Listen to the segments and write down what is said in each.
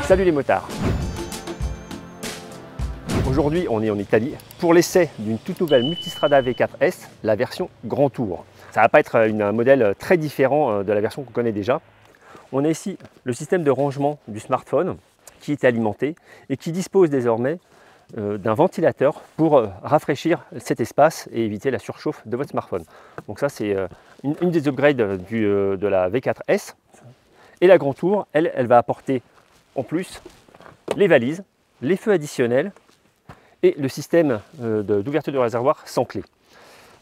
Salut les motards! Aujourd'hui, on est en Italie pour l'essai d'une toute nouvelle Multistrada V4S, la version Grand Tour. Ça va pas être un modèle très différent de la version qu'on connaît déjà. On a ici le système de rangement du smartphone qui est alimenté et qui dispose désormais d'un ventilateur pour rafraîchir cet espace et éviter la surchauffe de votre smartphone. Donc ça, c'est une des upgrades de la V4S. Et la Grand Tour, elle va apporter en plus les valises, les feux additionnels et le système d'ouverture du réservoir sans clé.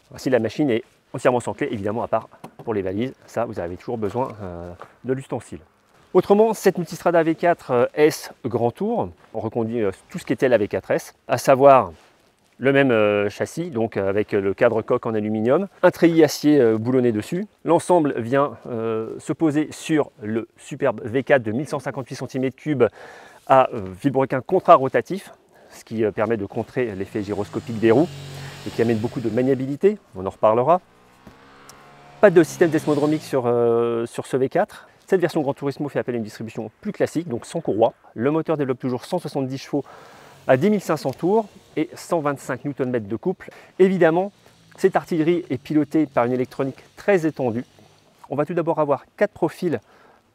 Voici, la machine est entièrement sans clé, évidemment, à part pour les valises. Ça, vous avez toujours besoin de l'ustensile. Autrement, cette Multistrada V4S Grand Tour, on reconduit tout ce qu'était la V4S, à savoir le même châssis, donc avec le cadre coque en aluminium, un treillis acier boulonné dessus. L'ensemble vient se poser sur le superbe V4 de 1158 cm3 à vilebrequin contra-rotatif, ce qui permet de contrer l'effet gyroscopique des roues et qui amène beaucoup de maniabilité, on en reparlera. Pas de système desmodromique sur ce V4. Cette version Gran Turismo fait appel à une distribution plus classique, donc sans courroie. Le moteur développe toujours 170 chevaux à 10 500 tours et 125 Nm de couple. Évidemment, cette artillerie est pilotée par une électronique très étendue. On va tout d'abord avoir 4 profils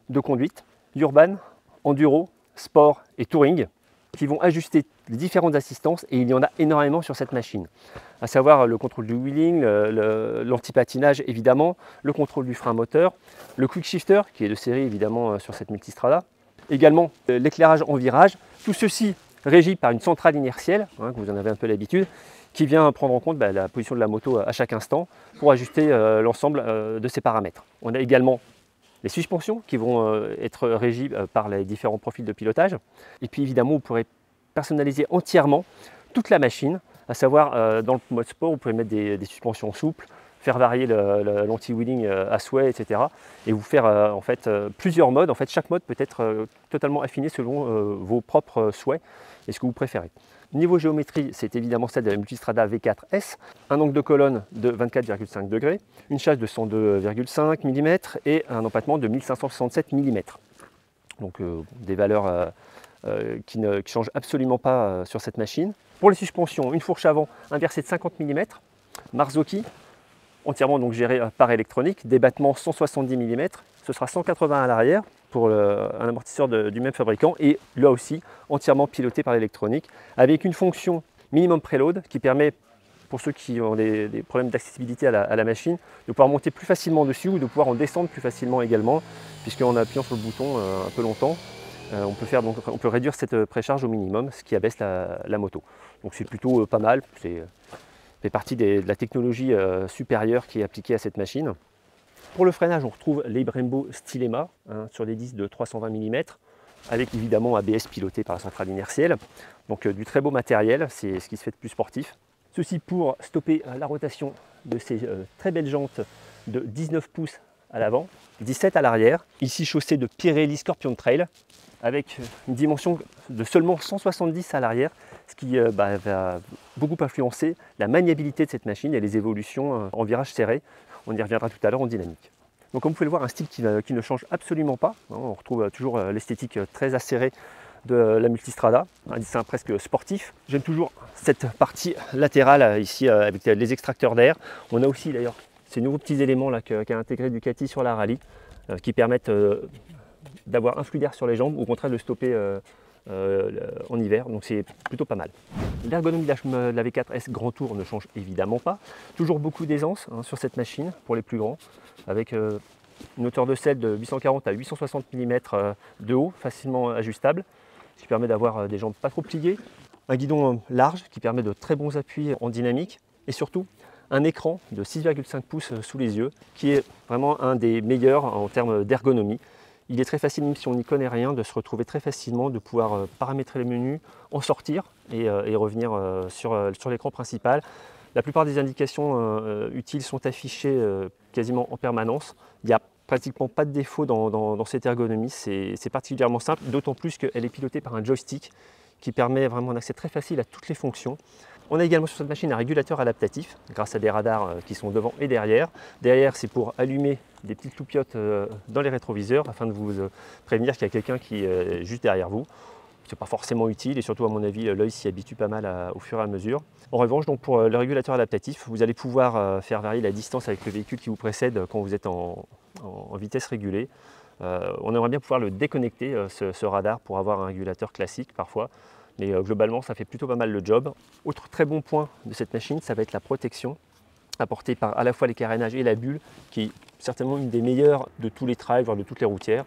de conduite, urban, enduro, sport et touring, qui vont ajuster les différentes assistances, et il y en a énormément sur cette machine, à savoir le contrôle du wheeling, l'anti-patinage évidemment, le contrôle du frein moteur, le quick shifter qui est de série évidemment sur cette Multistrada, également l'éclairage en virage, tout ceci régi par une centrale inertielle, que vous en avez un peu l'habitude, qui vient prendre en compte la position de la moto à chaque instant pour ajuster l'ensemble de ses paramètres. On a également les suspensions qui vont être régies par les différents profils de pilotage. Et puis évidemment, vous pourrez personnaliser entièrement toute la machine, à savoir dans le mode sport, vous pouvez mettre des suspensions souples, faire varier l'anti-wheeling à souhait, etc. Et vous faire en fait plusieurs modes. En fait, chaque mode peut être totalement affiné selon vos propres souhaits et ce que vous préférez. Niveau géométrie, c'est évidemment celle de la Multistrada V4S, un angle de colonne de 24,5 degrés, une chasse de 102,5 mm et un empattement de 1567 mm. Donc des valeurs qui ne changent absolument pas sur cette machine. Pour les suspensions, une fourche avant inversée de 50 mm, Marzocchi, entièrement donc géré par électronique, débattement 170 mm, ce sera 180 à l'arrière pour un amortisseur du même fabricant, et là aussi entièrement piloté par l'électronique, avec une fonction minimum preload qui permet, pour ceux qui ont des problèmes d'accessibilité à la machine, de pouvoir monter plus facilement dessus ou de pouvoir en descendre plus facilement également, puisqu'en appuyant sur le bouton un peu longtemps, on peut réduire cette précharge au minimum, ce qui abaisse la moto. Donc c'est plutôt pas mal, c'est fait partie de la technologie supérieure qui est appliquée à cette machine. Pour le freinage, on retrouve les Brembo Stylema sur des disques de 320 mm, avec évidemment ABS piloté par la centrale inertielle. Donc du très beau matériel, c'est ce qui se fait de plus sportif. Ceci pour stopper la rotation de ces très belles jantes de 19 pouces à l'avant, 17 à l'arrière. Ici chaussée de Pirelli Scorpion Trail, avec une dimension de seulement 170 à l'arrière, ce qui va beaucoup influencer la maniabilité de cette machine et les évolutions en virage serré. On y reviendra tout à l'heure en dynamique. Donc comme vous pouvez le voir, un style qui ne change absolument pas. On retrouve toujours l'esthétique très acérée de la Multistrada, un dessin presque sportif. J'aime toujours cette partie latérale ici avec les extracteurs d'air. On a aussi d'ailleurs ces nouveaux petits éléments qu'a intégré Ducati sur la rallye qui permettent d'avoir un flux d'air sur les jambes, ou au contraire de stopper en hiver, donc c'est plutôt pas mal. L'ergonomie de la V4S Grand Tour ne change évidemment pas. Toujours beaucoup d'aisance sur cette machine pour les plus grands, avec une hauteur de selle de 840 à 860 mm de haut, facilement ajustable, ce qui permet d'avoir des jambes pas trop pliées. Un guidon large qui permet de très bons appuis en dynamique, et surtout un écran de 6,5 pouces sous les yeux, qui est vraiment un des meilleurs en termes d'ergonomie. Il est très facile, même si on n'y connaît rien, de se retrouver très facilement, de pouvoir paramétrer les menus, en sortir et revenir sur l'écran principal. La plupart des indications utiles sont affichées quasiment en permanence. Il n'y a pratiquement pas de défaut dans cette ergonomie, c'est particulièrement simple, d'autant plus qu'elle est pilotée par un joystick qui permet vraiment un accès très facile à toutes les fonctions. On a également sur cette machine un régulateur adaptatif grâce à des radars qui sont devant et derrière. Derrière, c'est pour allumer des petites loupiottes dans les rétroviseurs afin de vous prévenir qu'il y a quelqu'un qui est juste derrière vous. Ce n'est pas forcément utile et surtout à mon avis l'œil s'y habitue pas mal au fur et à mesure. En revanche, donc, pour le régulateur adaptatif, vous allez pouvoir faire varier la distance avec le véhicule qui vous précède quand vous êtes en vitesse régulée. On aimerait bien pouvoir le déconnecter, ce radar, pour avoir un régulateur classique parfois. Mais globalement, ça fait plutôt pas mal le job. Autre très bon point de cette machine, ça va être la protection apportée par à la fois les carénages et la bulle, qui est certainement une des meilleures de tous les trails, voire de toutes les routières.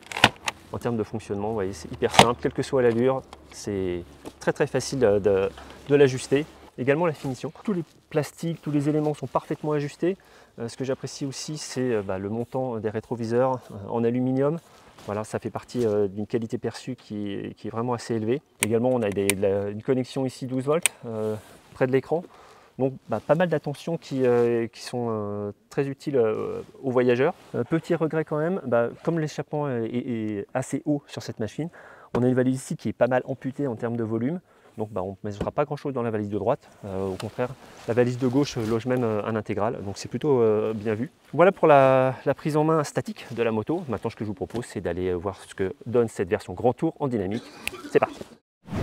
En termes de fonctionnement, vous voyez, c'est hyper simple, quelle que soit l'allure, c'est très facile de l'ajuster. Également la finition, tous les plastiques, tous les éléments sont parfaitement ajustés. Ce que j'apprécie aussi, c'est le montant des rétroviseurs en aluminium. Voilà, ça fait partie d'une qualité perçue qui est vraiment assez élevée. Également, on a une connexion ici 12 volts près de l'écran. Donc pas mal d'attentions qui sont très utiles aux voyageurs. Petit regret quand même, comme l'échappement est assez haut sur cette machine, on a une valise ici qui est pas mal amputée en termes de volume. Donc on ne mesura pas grand chose dans la valise de droite. Au contraire, la valise de gauche loge même un intégral. Donc c'est plutôt bien vu. Voilà pour la prise en main statique de la moto. Maintenant, ce que je vous propose, c'est d'aller voir ce que donne cette version Grand Tour en dynamique. C'est parti.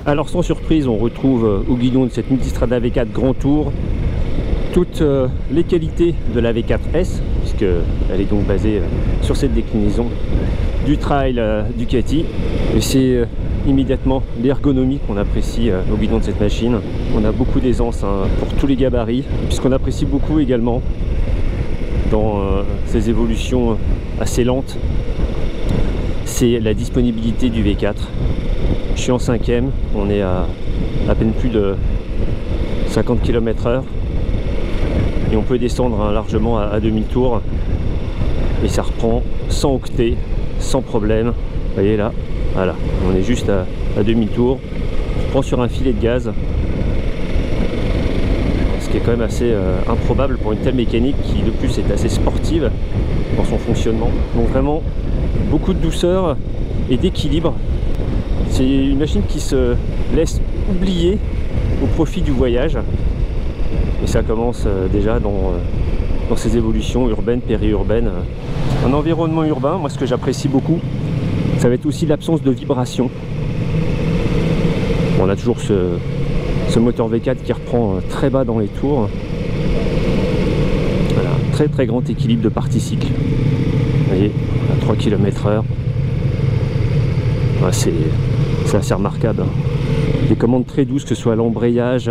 Alors sans surprise, on retrouve au guidon de cette Multistrada V4 Grand Tour toutes les qualités de la V4S, puisqu'elle est donc basée sur cette déclinaison du trail Ducati. Et c'est immédiatement l'ergonomie qu'on apprécie au guidon de cette machine. On a beaucoup d'aisance pour tous les gabarits, puisqu'on apprécie beaucoup également dans ces évolutions assez lentes, c'est la disponibilité du V4. Je suis en 5e, on est à peine plus de 50 km/h et on peut descendre largement à demi-tour et ça reprend sans octet, sans problème. Vous voyez là, voilà, on est juste à demi-tour, on prend sur un filet de gaz, ce qui est quand même assez improbable pour une telle mécanique qui de plus est assez sportive dans son fonctionnement. Donc vraiment beaucoup de douceur et d'équilibre. C'est une machine qui se laisse oublier au profit du voyage. Et ça commence déjà dans ces évolutions urbaines, périurbaines. Un environnement urbain, moi ce que j'apprécie beaucoup, ça va être aussi l'absence de vibration. On a toujours ce moteur V4 qui reprend très bas dans les tours. Voilà, très grand équilibre de partie cycle. Vous voyez, à 3 km/h. Ouais, c'est assez remarquable. Des commandes très douces, que ce soit l'embrayage,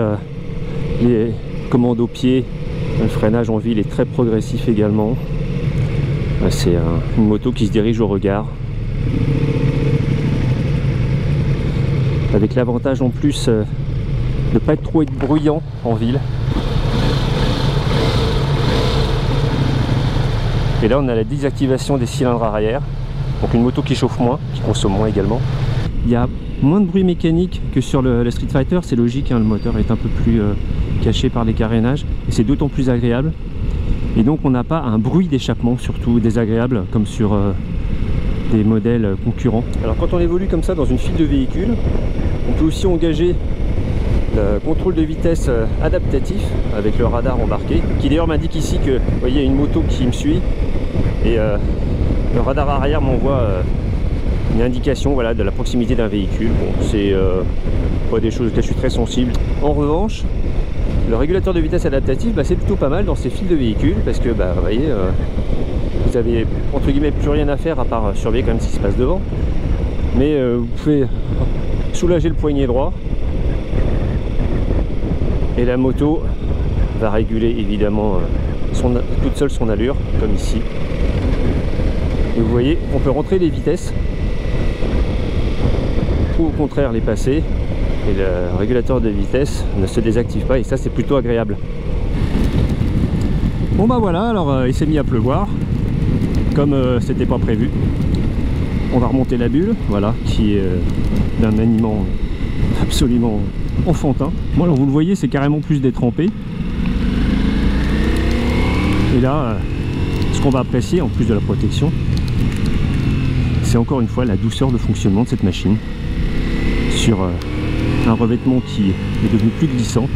les commandes au pied, le freinage en ville est très progressif également. Ouais, c'est une moto qui se dirige au regard. Avec l'avantage en plus de ne pas être trop bruyant en ville. Et là on a la désactivation des cylindres arrière, donc une moto qui chauffe moins, qui consomme moins également. Il y a moins de bruit mécanique que sur le Street Fighter, c'est logique, hein, le moteur est un peu plus caché par les carénages et c'est d'autant plus agréable. Et donc on n'a pas un bruit d'échappement surtout désagréable comme sur des modèles concurrents. Alors quand on évolue comme ça dans une file de véhicules, on peut aussi engager le contrôle de vitesse adaptatif avec le radar embarqué, qui d'ailleurs m'indique ici que, vous voyez, il y a une moto qui me suit et le radar arrière m'envoie une indication, voilà, de la proximité d'un véhicule. Bon, c'est pas des choses auxquelles je suis très sensible. En revanche, le régulateur de vitesse adaptatif, c'est plutôt pas mal dans ces files de véhicules parce que vous voyez, vous avez entre guillemets plus rien à faire à part surveiller quand même ce qui se passe devant. Mais vous pouvez soulager le poignet droit et la moto va réguler évidemment toute seule son allure, comme ici. Et vous voyez, on peut rentrer les vitesses ou au contraire les passer et le régulateur de vitesse ne se désactive pas et ça c'est plutôt agréable. Bon voilà, alors il s'est mis à pleuvoir comme c'était pas prévu. On va remonter la bulle, voilà, qui est d'un maniement absolument enfantin. Bon alors vous le voyez, c'est carrément plus détrempé. Et là, ce qu'on va apprécier en plus de la protection, c'est encore une fois la douceur de fonctionnement de cette machine sur un revêtement qui est devenu plus glissant.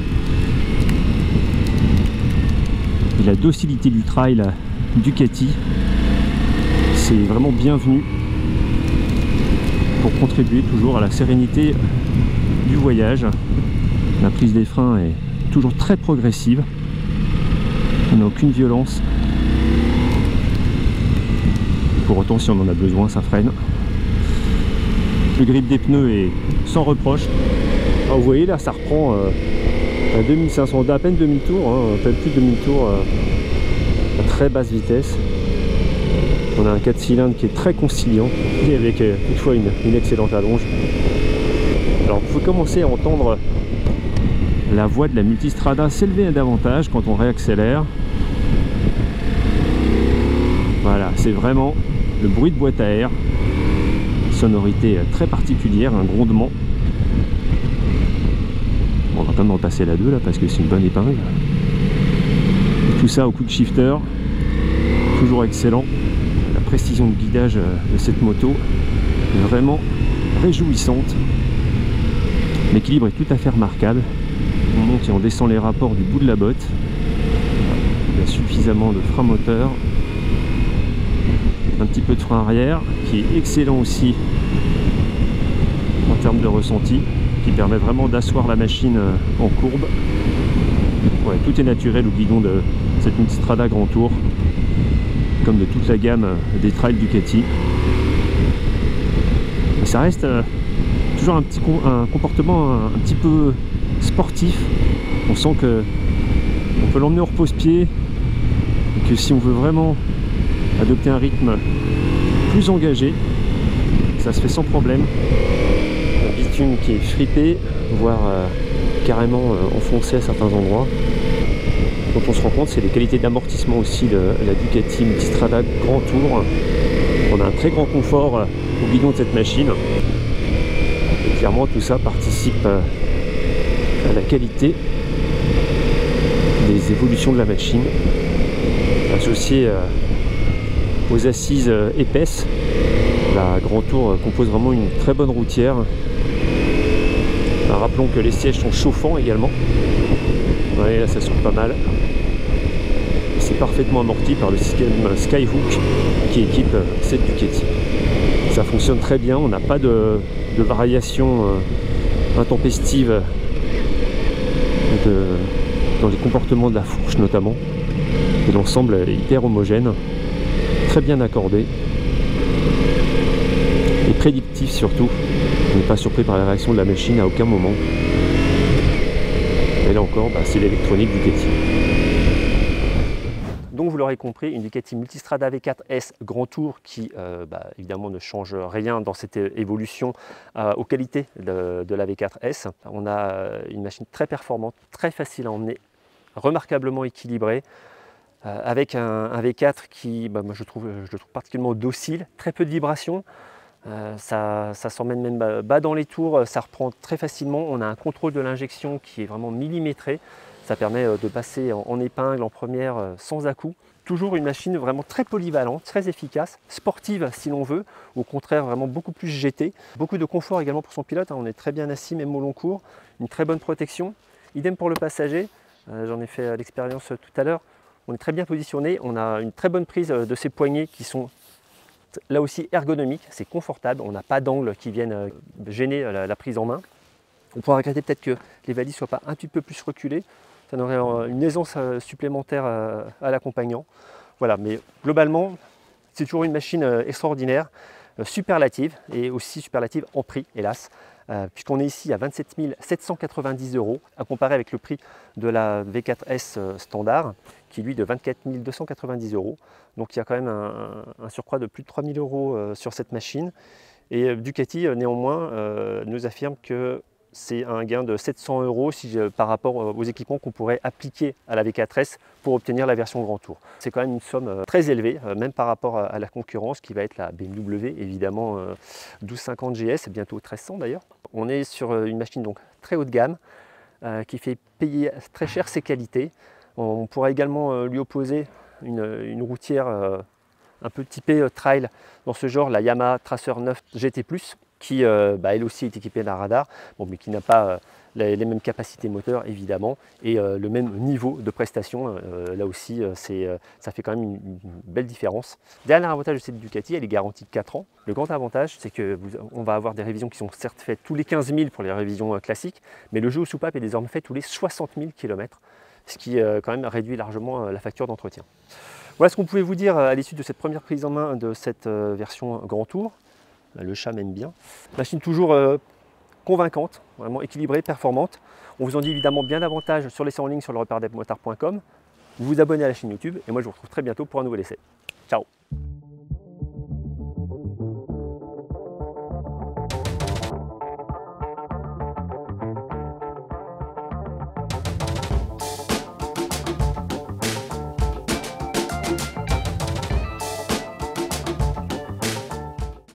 Et la docilité du trail Ducati, c'est vraiment bienvenu pour contribuer toujours à la sérénité du voyage. La prise des freins est toujours très progressive, on n'a aucune violence. Pour autant, si on en a besoin, ça freine. Le grip des pneus est sans reproche. Alors, vous voyez là, ça reprend à 2500, on a à peine demi-tour, hein, à peine plus de demi-tour à très basse vitesse. On a un 4 cylindres qui est très conciliant et avec toutefois une excellente allonge. Alors vous pouvez commencer à entendre la voix de la Multistrada s'élever davantage quand on réaccélère. Voilà, c'est vraiment le bruit de boîte à air, sonorité très particulière, un grondement. Bon, on va quand même repasser la 2 là parce que c'est une bonne épingle. Et tout ça au quick shifter, toujours excellent. La précision de guidage de cette moto est vraiment réjouissante. L'équilibre est tout à fait remarquable. On monte et on descend les rapports du bout de la botte. Il y a suffisamment de frein moteur. Un petit peu de frein arrière qui est excellent aussi en termes de ressenti, qui permet vraiment d'asseoir la machine en courbe. Ouais, tout est naturel au guidon de cette Multistrada Grand Tour, comme de toute la gamme des trails Ducati. Et ça reste toujours un comportement un petit peu sportif. On sent que on peut l'emmener au repose-pied et que si on veut vraiment adopter un rythme plus engagé, ça se fait sans problème. Un bitume qui est fripé, voire carrément enfoncé à certains endroits. Dont on se rend compte, c'est les qualités d'amortissement aussi de la Ducati Multistrada Grand Tour. On a un très grand confort au guidon de cette machine. Et clairement, tout ça participe à la qualité des évolutions de la machine, associée aux assises épaisses. La Grand Tour compose vraiment une très bonne routière. Rappelons que les sièges sont chauffants également. Ouais, là ça sonne pas mal. C'est parfaitement amorti par le système Skyhook qui équipe cette Ducati. Ça fonctionne très bien, on n'a pas de variation intempestive dans les comportements de la fourche notamment. Et l'ensemble est hyper homogène, très bien accordé et prédictif surtout. On n'est pas surpris par la réaction de la machine à aucun moment. Et là encore, c'est l'électronique Ducati. Donc vous l'aurez compris, une Ducati Multistrada V4S Grand Tour qui évidemment ne change rien dans cette évolution aux qualités de la V4S. On a une machine très performante, très facile à emmener, remarquablement équilibrée, avec un V4 qui, moi je le trouve particulièrement docile, très peu de vibrations. Ça s'emmène même bas dans les tours, ça reprend très facilement. On a un contrôle de l'injection qui est vraiment millimétré. Ça permet de passer en épingle, en première, sans à-coups. Toujours une machine vraiment très polyvalente, très efficace, sportive si l'on veut, au contraire vraiment beaucoup plus GT. Beaucoup de confort également pour son pilote, on est très bien assis même au long cours, une très bonne protection. Idem pour le passager, j'en ai fait l'expérience tout à l'heure. On est très bien positionné, on a une très bonne prise de ses poignets qui sont là aussi ergonomiques, c'est confortable, on n'a pas d'angles qui viennent gêner la prise en main. On pourra regretter peut-être que les valises ne soient pas un petit peu plus reculées, ça aurait une aisance supplémentaire à l'accompagnant. Voilà, mais globalement, c'est toujours une machine extraordinaire, superlative et aussi superlative en prix, hélas, puisqu'on est ici à 27 790 €, à comparer avec le prix de la V4S standard, qui est lui de 24 290 €. Donc il y a quand même un surcroît de plus de 3 000 € sur cette machine. Et Ducati, néanmoins, nous affirme que c'est un gain de 700 € par rapport aux équipements qu'on pourrait appliquer à la V4S pour obtenir la version Grand Tour. C'est quand même une somme très élevée, même par rapport à la concurrence qui va être la BMW, évidemment 1250 GS, bientôt 1300 d'ailleurs. On est sur une machine donc très haut de gamme, qui fait payer très cher ses qualités. On pourra également lui opposer une routière un peu typée trail dans ce genre, la Yamaha Tracer 9 GT+, qui elle aussi est équipée d'un radar, mais qui n'a pas les mêmes capacités moteurs évidemment, et le même niveau de prestation. Là aussi, ça fait quand même une belle différence. Dernier avantage de cette Ducati, elle est garantie 4 ans. Le grand avantage, c'est qu'on va avoir des révisions qui sont certes faites tous les 15 000 pour les révisions classiques, mais le jeu aux soupapes est désormais fait tous les 60 000 km, ce qui quand même réduit largement la facture d'entretien. Voilà ce qu'on pouvait vous dire à l'issue de cette première prise en main de cette version Grand Tour. Le chat m'aime bien. Machine toujours convaincante, vraiment équilibrée, performante. On vous en dit évidemment bien davantage sur l'essai en ligne sur le repairdelmotard.com. Vous vous abonnez à la chaîne YouTube et moi je vous retrouve très bientôt pour un nouvel essai. Ciao!